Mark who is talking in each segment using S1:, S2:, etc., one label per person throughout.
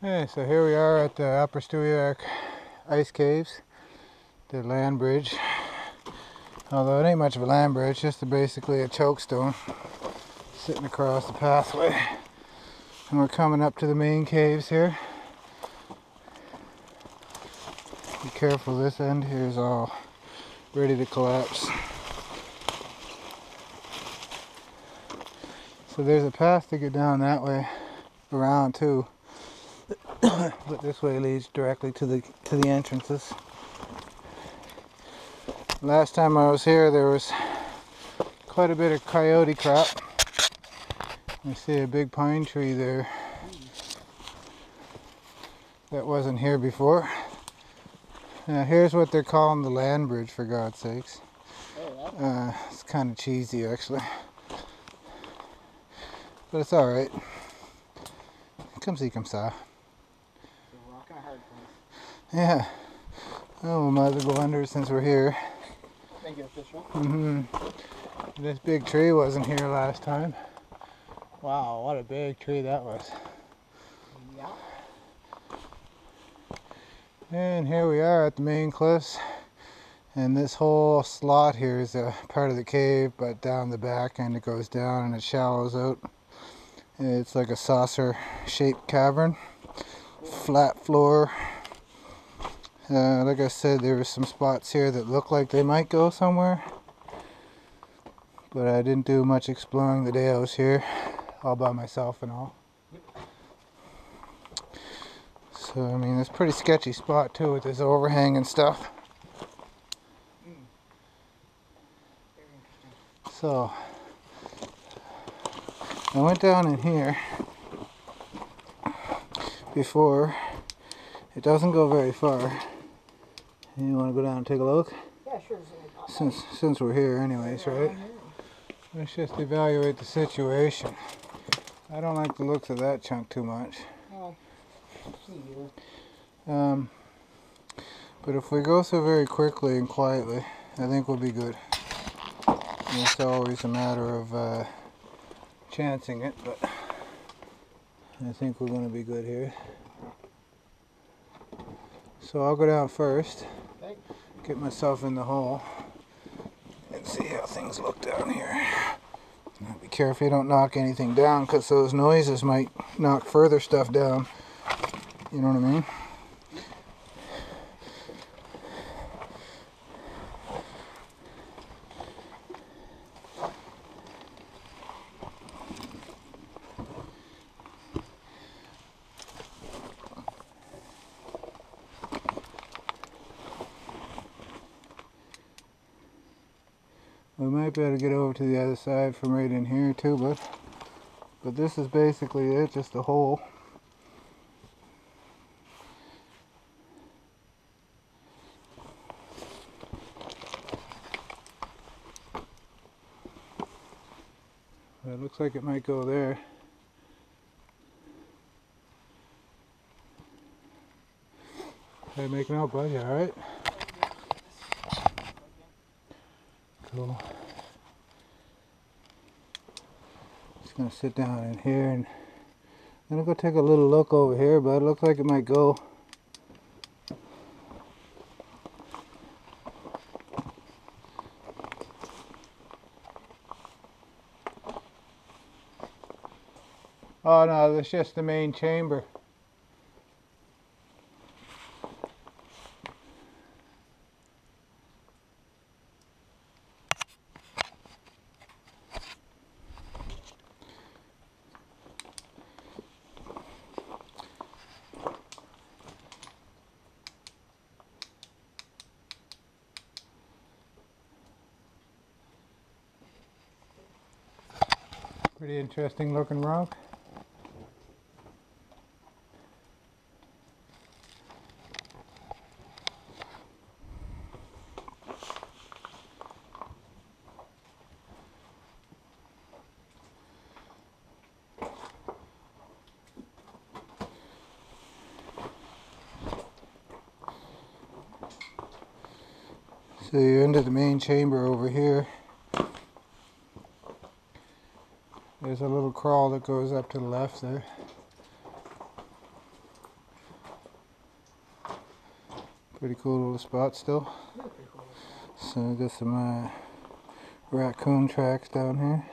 S1: Hey, so here we are at the upper Stewiacke Ice Caves, the Landbridge. Although it ain't much of a land bridge, just basically a chokestone sitting across the pathway. And we're coming up to the main caves here. Be careful, this end here is all ready to collapse. So there's a path to get down that way, around too. But this way leads directly to the entrances. Last time I was here, there was quite a bit of coyote crap. I see a big pine tree there that wasn't here before. Now here's what they're calling the Landbridge, for God's sakes. It's kind of cheesy actually, but it's alright. Come see, come saw. Yeah. Oh, we might as well go under since we're here.
S2: Thank you, official.
S1: This big tree wasn't here last time. Wow, what a big tree that was.
S2: Yeah.
S1: And here we are at the main cliffs. And this whole slot here is a part of the cave, but down the back end it goes down and it shallows out. It's like a saucer-shaped cavern. Flat floor. Like I said, there were some spots here that look like they might go somewhere, but I didn't do much exploring the day I was here, all by myself and all. So I mean, it's a pretty sketchy spot too, with this overhang and stuff. So I went down in here before. It doesn't go very far. You want to go down and take a look?
S2: Yeah, sure.
S1: Since we're here anyways, right? Let's just evaluate the situation. I don't like the looks of that chunk too much. But if we go through very quickly and quietly, I think we'll be good. And it's always a matter of chancing it, but I think we're going to be good here. So I'll go down first, get myself in the hole, and see how things look down here. Now be careful you don't knock anything down, because those noises might knock further stuff down. You know what I mean? We might be able to get over to the other side from right in here too, but this is basically it, just a hole. It looks like it might go there. How you making out, bud? You alright? Cool. Just gonna sit down in here and I'm gonna go take a little look over here, but it looks like it might go. Oh no, that's just the main chamber. Pretty interesting looking rock. So you're into the main chamber over here. There's a little crawl that goes up to the left there. Pretty cool little spot still.
S2: Yeah, pretty cool.
S1: So we got some raccoon tracks down here.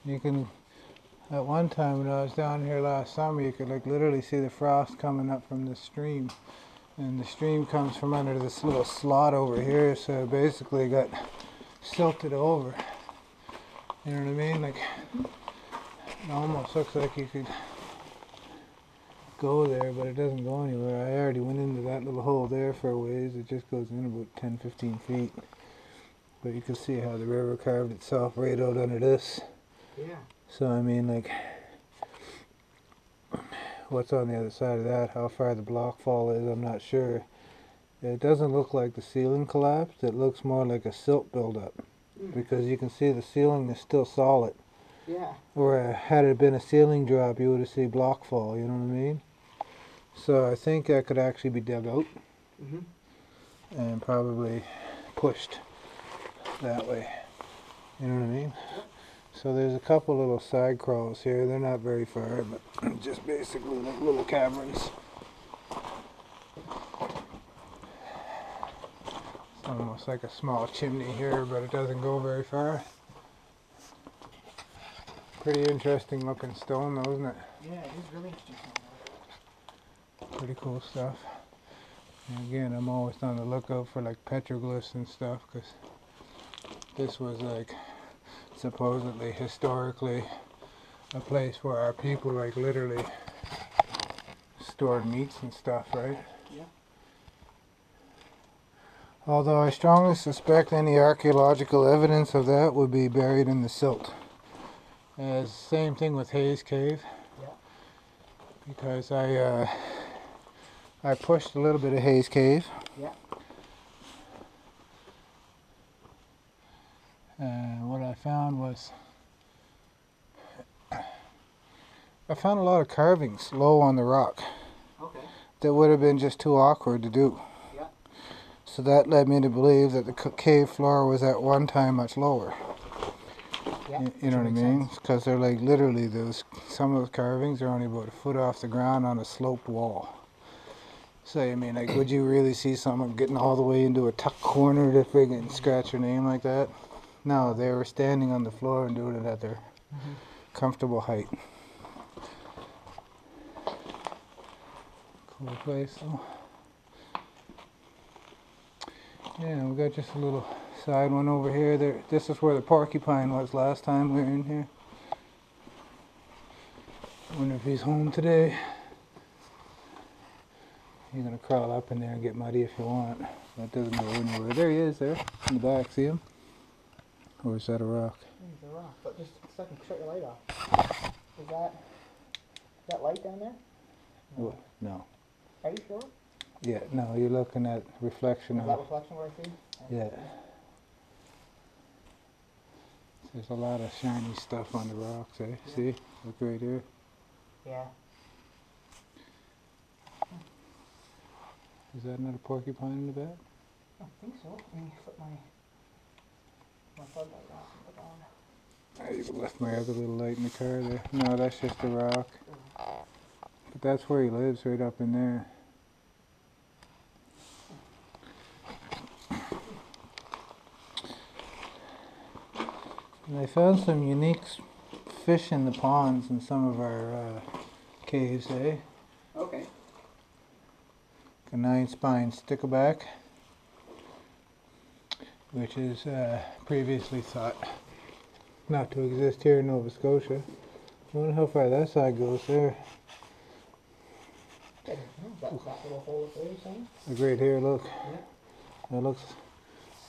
S1: You can, at one time when I was down here last summer, you could like literally see the frost coming up from the stream. And the stream comes from under this little slot over here, so it basically got silted over. You know what I mean? Like, it almost looks like you could go there, but it doesn't go anywhere. I already went into that little hole there for a ways. It just goes in about 10-15 feet. But you can see how the river carved itself right out under this.
S2: Yeah.
S1: So I mean, like, what's on the other side of that, how far the block fall is, I'm not sure. It doesn't look like the ceiling collapsed. It looks more like a silt buildup, because you can see the ceiling is still solid.
S2: Yeah.
S1: Or had it been a ceiling drop, you would have seen block fall, you know what I mean? So I think that could actually be dug out and probably pushed that way. You know what I mean?
S2: Yep.
S1: So there's a couple little side crawls here. They're not very far, but just basically like little caverns. It's almost like a small chimney here, but it doesn't go very far. Pretty interesting looking stone though, isn't it?
S2: Yeah, it is really interesting.
S1: Pretty cool stuff. And again, I'm always on the lookout for like petroglyphs and stuff, because this was like supposedly historically a place where our people like literally stored meats and stuff, right?
S2: Yeah.
S1: Although I strongly suspect any archaeological evidence of that would be buried in the silt. Same thing with Hayes Cave.
S2: Yeah.
S1: Because I pushed a little bit of Hayes Cave.
S2: Yeah.
S1: What I found was I found a lot of carvings low on the rock.
S2: Okay.
S1: That would have been just too awkward to do.
S2: Yeah.
S1: So that led me to believe that the cave floor was at one time much lower.
S2: Yeah.
S1: You know what I mean? Because they're like literally some of those carvings are only about a foot off the ground on a sloped wall. So I mean, like, would you really see someone getting all the way into a tuck corner to friggin' scratch your name like that? No, they were standing on the floor and doing it at their comfortable height. Cool place though. Yeah, we got just a little side one over here. This is where the porcupine was last time we were in here. Wonder if he's home today. You're gonna crawl up in there and get muddy if you want. That doesn't go anywhere. There he is, there in the back. See him? Or is that a rock?
S2: It's a rock, but just a second, shut your light off. Is that light down there?
S1: No. No.
S2: Are you sure?
S1: Yeah, no, you're looking at reflection
S2: Is that
S1: of.
S2: reflection what I see?
S1: Yeah. There's a lot of shiny stuff on the rocks, eh?
S2: Yeah.
S1: See? Look right here.
S2: Yeah.
S1: Is that not a porcupine in the back?
S2: I don't think so. Let me flip my floodlight off and put on.
S1: I even left my other little light in the car there. No, that's just a rock. But that's where he lives, right up in there. And I found some unique fish in the ponds in some of our caves, eh?
S2: Okay.
S1: A 9-spine stickleback, which is previously thought not to exist here in Nova Scotia. I wonder how far that side goes there.
S2: That little hole up there, you saying?
S1: Look right here, look.
S2: Yeah.
S1: It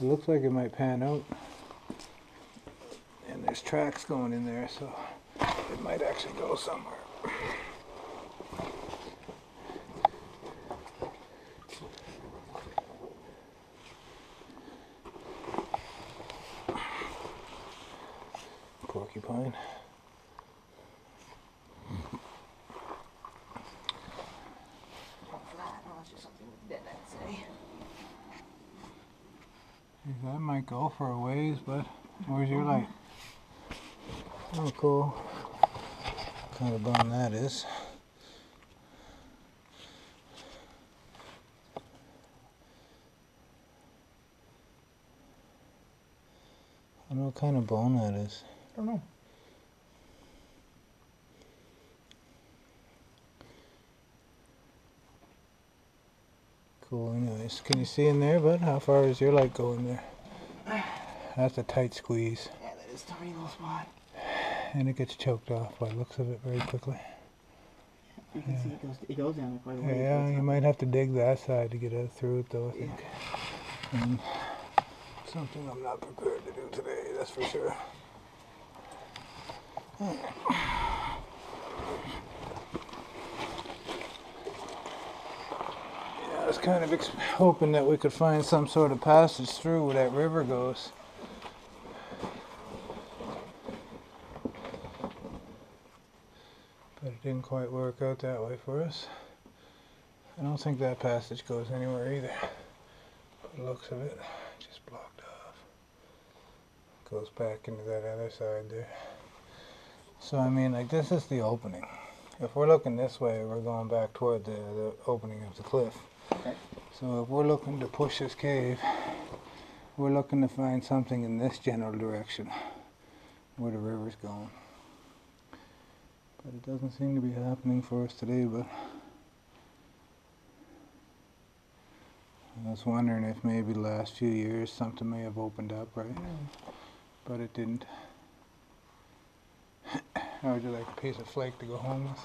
S1: looks like it might pan out. And there's tracks going in there, so it might actually go somewhere. Porcupine.
S2: That's just something with dead, I'd say.
S1: That might go for a ways, but where's your light? Oh, cool. What kind of bone that is. I don't know what kind of bone that is.
S2: I don't know.
S1: Cool, anyways. Can you see in there, bud? How far does your light go in there? That's a tight squeeze.
S2: Yeah, that is a tiny little spot.
S1: And it gets choked off by the looks of it very quickly.
S2: You can see it goes down there quite a ways.
S1: Yeah, you might have to dig that side to get it through it though, I think. Something I'm not prepared to do today, that's for sure. Yeah, I was kind of hoping that we could find some sort of passage through where that river goes. But it didn't quite work out that way for us. I don't think that passage goes anywhere either. By the looks of it, just blocked off. Goes back into that other side there. So I mean, like, this is the opening. If we're looking this way, we're going back toward the opening of the cliff.
S2: Okay.
S1: So if we're looking to push this cave, we're looking to find something in this general direction where the river's going. But it doesn't seem to be happening for us today, but I was wondering if maybe the last few years something may have opened up, right? But it didn't. How would you like a piece of flake to go home with?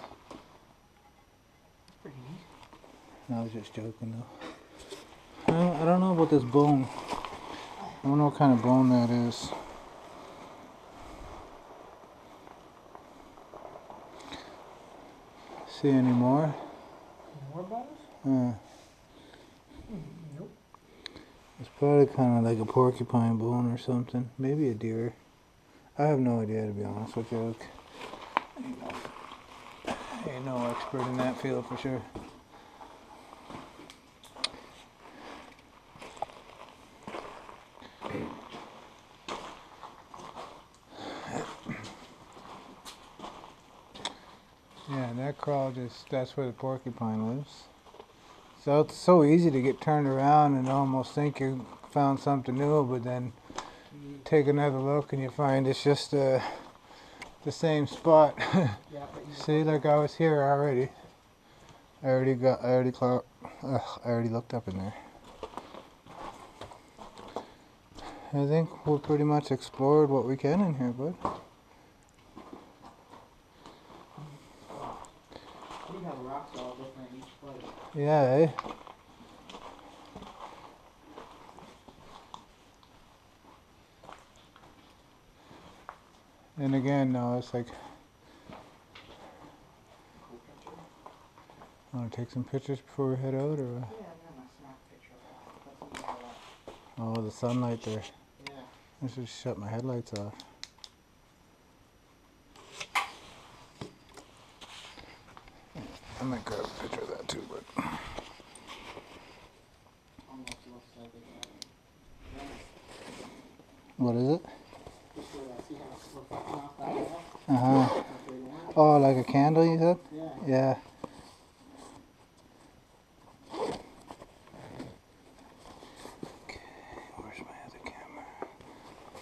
S2: Pretty neat.
S1: I was just joking though. I don't know about this bone. I don't know what kind of bone that is. See any more?
S2: More bones? Nope.
S1: It's probably kind of like a porcupine bone or something. Maybe a deer. I have no idea, to be honest with you. Ain't no expert in that field for sure. Yeah, and that crawl that's where the porcupine lives. So it's so easy to get turned around and almost think you found something new, but then take another look and you find it's just the same spot.
S2: Yeah, but
S1: See, like I was here already. I already looked up in there. I think we pretty much explored what we can in here, bud.
S2: we have rocks all different in each place.
S1: Yeah, eh? And again, no, it's like,
S2: Cool picture.
S1: want to take some pictures before we head out, or?
S2: Yeah, I'm gonna snap a picture of that. Let's see how
S1: Oh, the sunlight there.
S2: Yeah.
S1: I should shut my headlights off. I might grab a picture of that too, but.
S2: Almost looks like it.
S1: What is it?
S2: Just where I see how it's reflecting off that wall.
S1: Uh-huh.
S2: That's where it went.
S1: Oh, like a candle, you said?
S2: Yeah.
S1: Yeah. Okay, where's my other camera?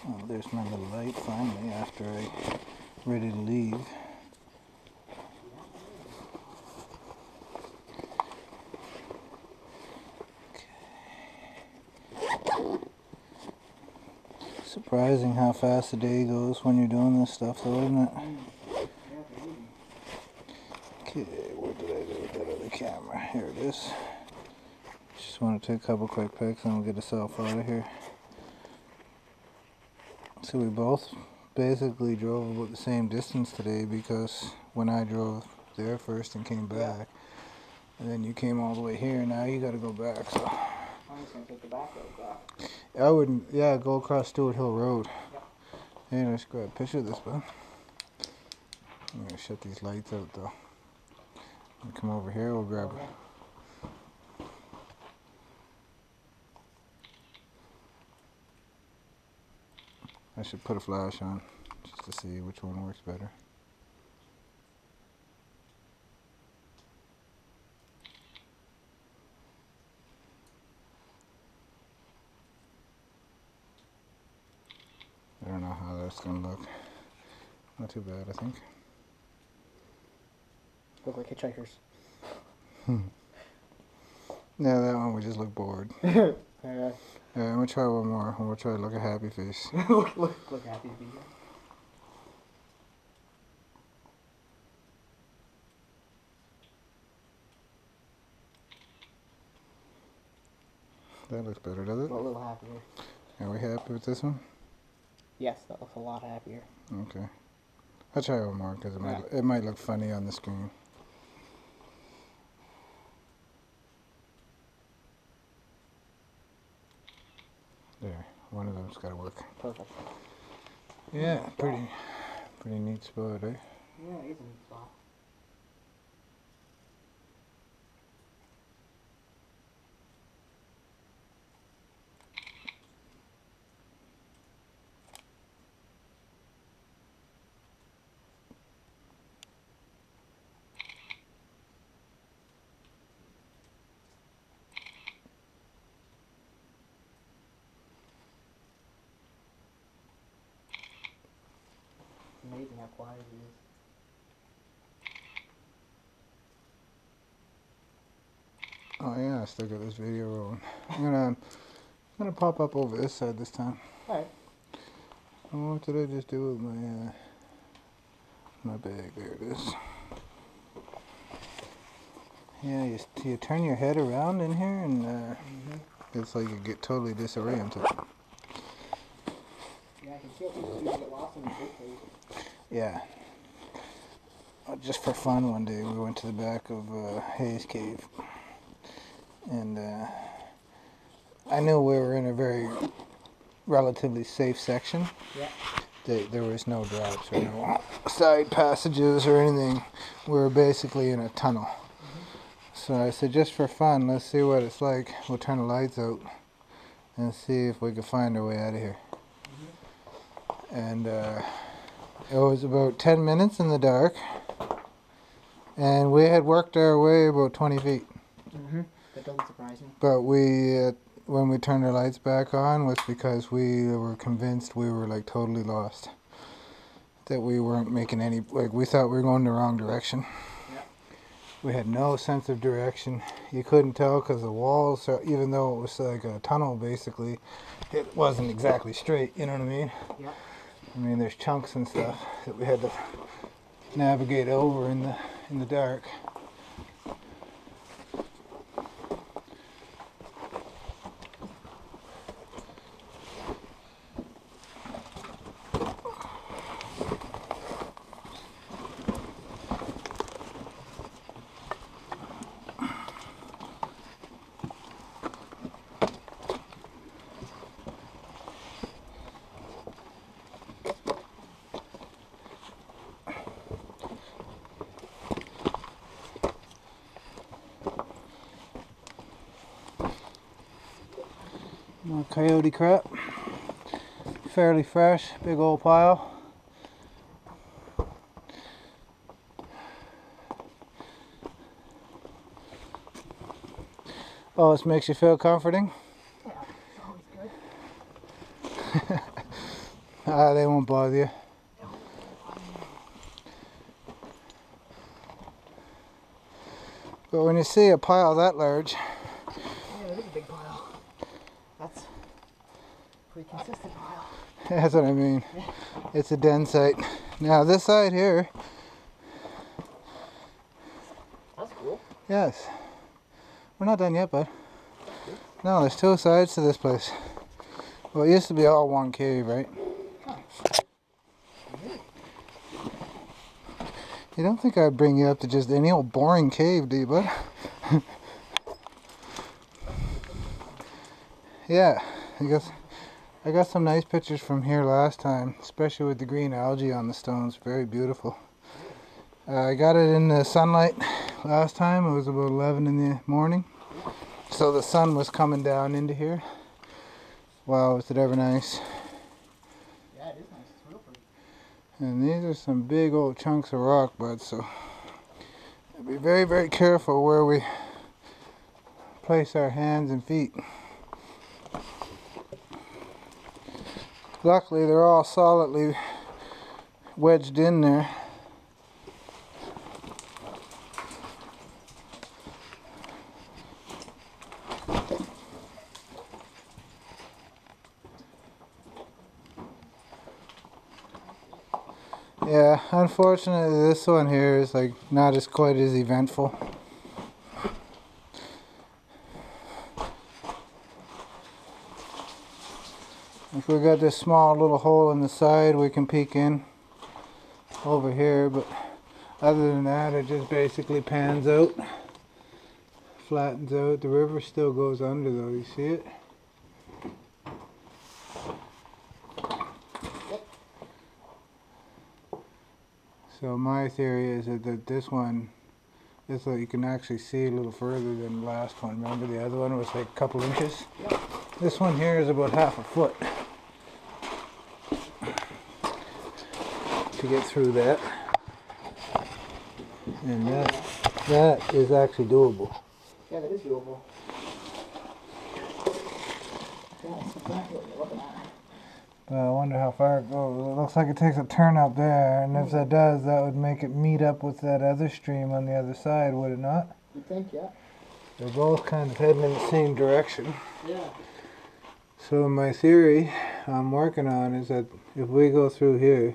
S1: Oh, there's my little light finally after I ready to leave. Surprising how fast the day goes when you're doing this stuff though, isn't it? Okay, what did I do with that other camera? Here it is. Just want to take a couple quick pics and we'll get ourselves out of here. So we both basically drove about the same distance today, because when I drove there first and came back, and then you came all the way here, now you got to go back. So
S2: I'm just gonna take the back road back.
S1: I wouldn't, yeah, go across Stewart Hill Road.
S2: Yep.
S1: Hey, let's grab a picture of this, bud. I'm gonna shut these lights out though. We'll come over here, we'll grab it. I should put a flash on just to see which one works better. I don't know. know how that's gonna look. Not too bad, I think.
S2: Look like hitchhikers.
S1: Yeah, that one we just look bored.
S2: Yeah.
S1: I'm gonna try one more. I'm gonna try to look a happy face.
S2: look happy to be here.
S1: That looks better, does it?
S2: A little happier.
S1: Are we happy with this one?
S2: Yes, that looks a lot happier.
S1: Okay. I'll try one more because it might look funny on the screen. There, one of them's got to work.
S2: Perfect.
S1: Yeah, pretty neat spot, eh?
S2: Yeah, it is a neat spot. Amazing how quiet it is.
S1: Oh yeah, I still got this video rolling. I'm gonna pop up over this side this time.
S2: Alright.
S1: Oh, what did I just do with my bag? There it is. Yeah, you turn your head around in here and it's like you get totally disoriented.
S2: Yeah, I can see how people get lost in the big cave.
S1: Yeah. Just for fun one day we went to the back of Ice Cave. And I knew we were in a very relatively safe section.
S2: Yeah.
S1: There was no drops or no side passages or anything. We were basically in a tunnel. So I said, just for fun, let's see what it's like. We'll turn the lights out and see if we can find our way out of here. And it was about 10 minutes in the dark. And we had worked our way about 20 feet.
S2: That doesn't surprise me.
S1: But when we turned the lights back on was because we were convinced we were like totally lost. That we weren't making any, like we thought we were going the wrong direction.
S2: Yeah.
S1: We had no sense of direction. You couldn't tell because the walls, even though it was like a tunnel basically, it wasn't exactly straight, you know what I mean?
S2: Yeah.
S1: I mean there's chunks and stuff that we had to navigate over in the dark. More coyote crap. Fairly fresh, big old pile. Oh, this makes you feel comforting?
S2: Yeah, it's always good.
S1: They won't bother you. But when you see a pile that large,
S2: Yeah, it is a big pile. That's a pretty consistent pile.
S1: that's what I mean. It's a den site. Now this side here,
S2: That's cool.
S1: yes. We're not done yet, bud. No, there's two sides to this place. Well, it used to be all one cave, right? You don't think I'd bring you up to just any old boring cave, do you, bud? Yeah, I got some nice pictures from here last time, especially with the green algae on the stones. Very beautiful. I got it in the sunlight last time. It was about 11 in the morning. So the sun was coming down into here. Wow, was it ever nice.
S2: Yeah, it is nice. It's real pretty.
S1: And these are some big old chunks of rock, bud, so be very, very careful where we place our hands and feet. Luckily they're all solidly wedged in there. Yeah, unfortunately this one here is like not as quite as eventful. If we got this small little hole in the side, we can peek in over here, but other than that it just basically pans out, flattens out. The river still goes under though, you see it? So my theory is that this one, you can actually see a little further than the last one. Remember the other one was like a couple inches?
S2: Yep.
S1: This one here is about half a foot to get through that. And that is actually doable.
S2: Yeah, that is doable. Yeah, that's exactly what you're looking at.
S1: I wonder how far it goes. It looks like it takes a turn up there, and if that does, that would make it meet up with that other stream on the other side, would it not?
S2: You think, yeah.
S1: They're both kind of heading in the same direction.
S2: Yeah.
S1: So my theory I'm working on is that if we go through here,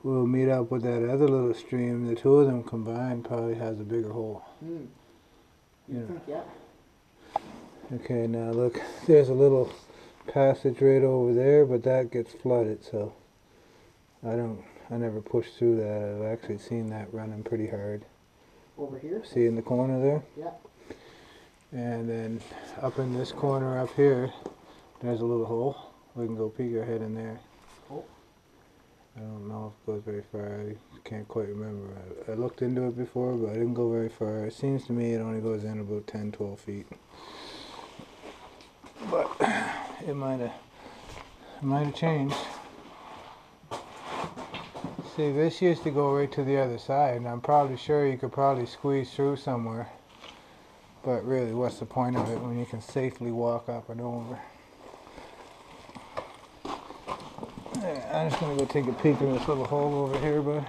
S1: we'll meet up with that other little stream. The two of them combined probably has a bigger hole.
S2: You
S1: Yeah.
S2: think, yeah.
S1: Okay, now look, there's a little passage right over there, but that gets flooded, so I never pushed through that. I've actually seen that running pretty hard.
S2: Over here?
S1: See in the corner there?
S2: Yeah.
S1: And then up in this corner up here, there's a little hole. We can go peek our head in there.
S2: Oh.
S1: I don't know if it goes very far. I can't quite remember. I looked into it before, but I didn't go very far. It seems to me it only goes in about 10, 12 feet. But it might have changed. See, this used to go right to the other side, and I'm probably sure you could probably squeeze through somewhere. But really, what's the point of it when you can safely walk up and over? I'm just going to go take a peek in this little hole over here, bud.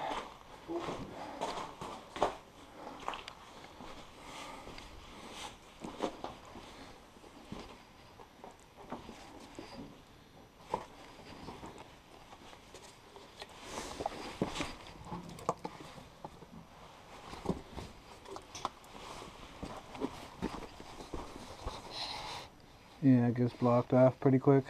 S1: Yeah, it gets blocked off pretty quick.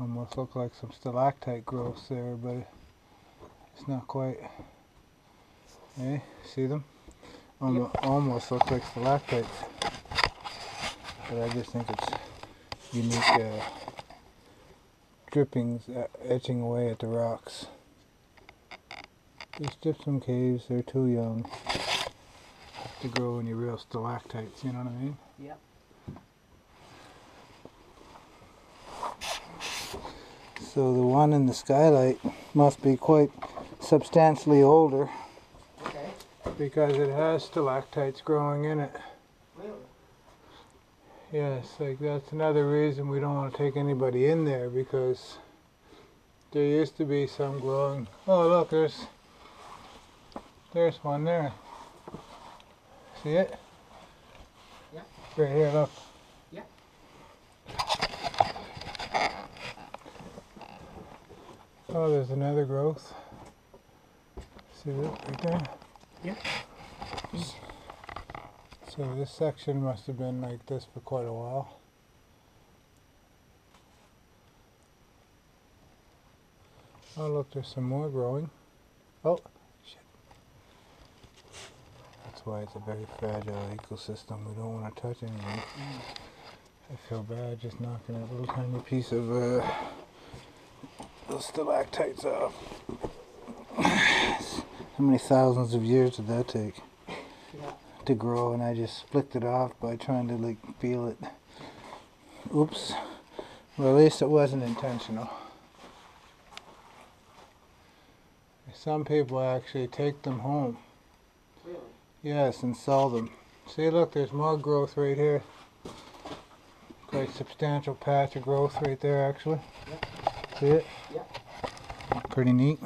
S1: Almost look like some stalactite growths there, but it's not quite. Hey, see them? Almost look like stalactites. But I just think it's unique drippings etching away at the rocks. These gypsum caves, they're too young to grow any real stalactites, you know what I mean?
S2: Yep.
S1: So the one in the skylight must be quite substantially older.
S2: Okay.
S1: Because it has stalactites growing in it.
S2: Really?
S1: Yes, like that's another reason we don't want to take anybody in there, because there used to be some growing. Oh look, there's one there. See it?
S2: Yeah.
S1: Right here, look.
S2: Yeah.
S1: Oh, there's another growth. See that right there?
S2: Yeah.
S1: So this section must have been like this for quite a while. Oh look, there's some more growing. Oh, shit. That's why it's a very fragile ecosystem. We don't want to touch anything. I feel bad just knocking a little tiny piece of those stalactites off. How many thousands of years did that take to grow, and I just flicked it off by trying to like feel it. Oops. Well, at least it wasn't intentional. I some people actually take them home.
S2: Really?
S1: Yes, and sell them. See, look, there's more growth right here. Quite substantial patch of growth right there, actually.
S2: Yeah.
S1: See it?
S2: Yeah.
S1: Pretty neat.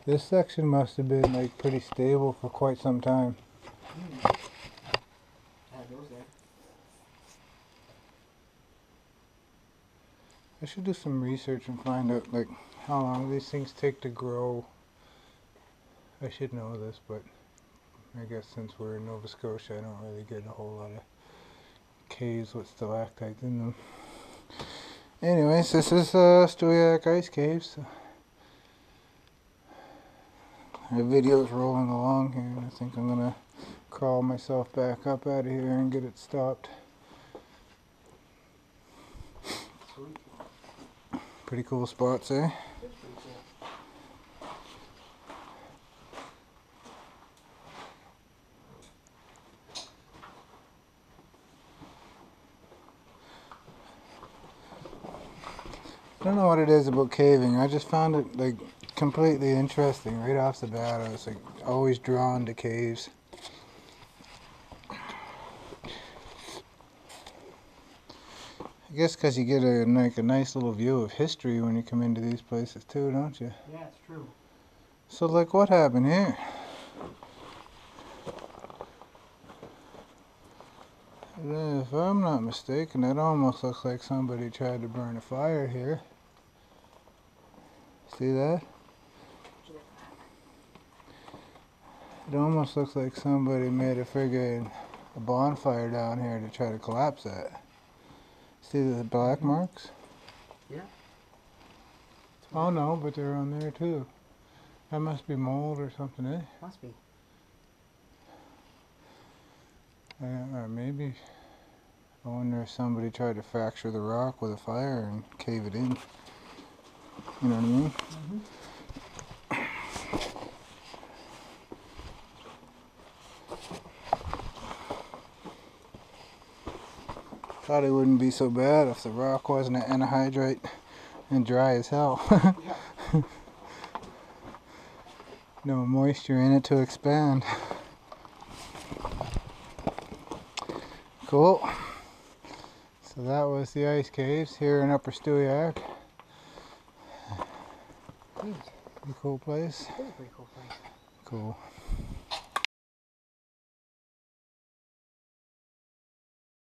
S1: This section must have been like pretty stable for quite some time. I should do some research and find out like how long these things take to grow. I should know this, but I guess since we're in Nova Scotia, I don't really get a whole lot of caves with stalactites in them. Anyways, this is Stewiacke Ice Caves. My video's rolling along here, and I think I'm gonna crawl myself back up out of here and get it stopped.
S2: Sweet.
S1: Pretty cool spots, eh?
S2: It's pretty cool.
S1: I don't know what it is about caving. I just found it like completely interesting right off the bat. I was like always drawn to caves. I guess because you get a nice little view of history when you come into these places too, don't you?
S2: Yeah, it's true.
S1: So like what happened here? If I'm not mistaken, it almost looks like somebody tried to burn a fire here. See that? It almost looks like somebody made a bonfire down here to try to collapse that. See the black marks?
S2: Yeah.
S1: Oh no, but they're on there too. That must be mold or something, eh?
S2: Must be.
S1: Or maybe, I wonder if somebody tried to fracture the rock with a fire and cave it in. You know what I mean?
S2: Mm-hmm.
S1: Thought it wouldn't be so bad if the rock wasn't an anhydrite and dry as hell.
S2: Yeah.
S1: No moisture in it to expand. Cool. So that was the ice caves here in Upper Stewiacke.
S2: Neat.
S1: Pretty cool place.
S2: It is a pretty cool place.
S1: Cool.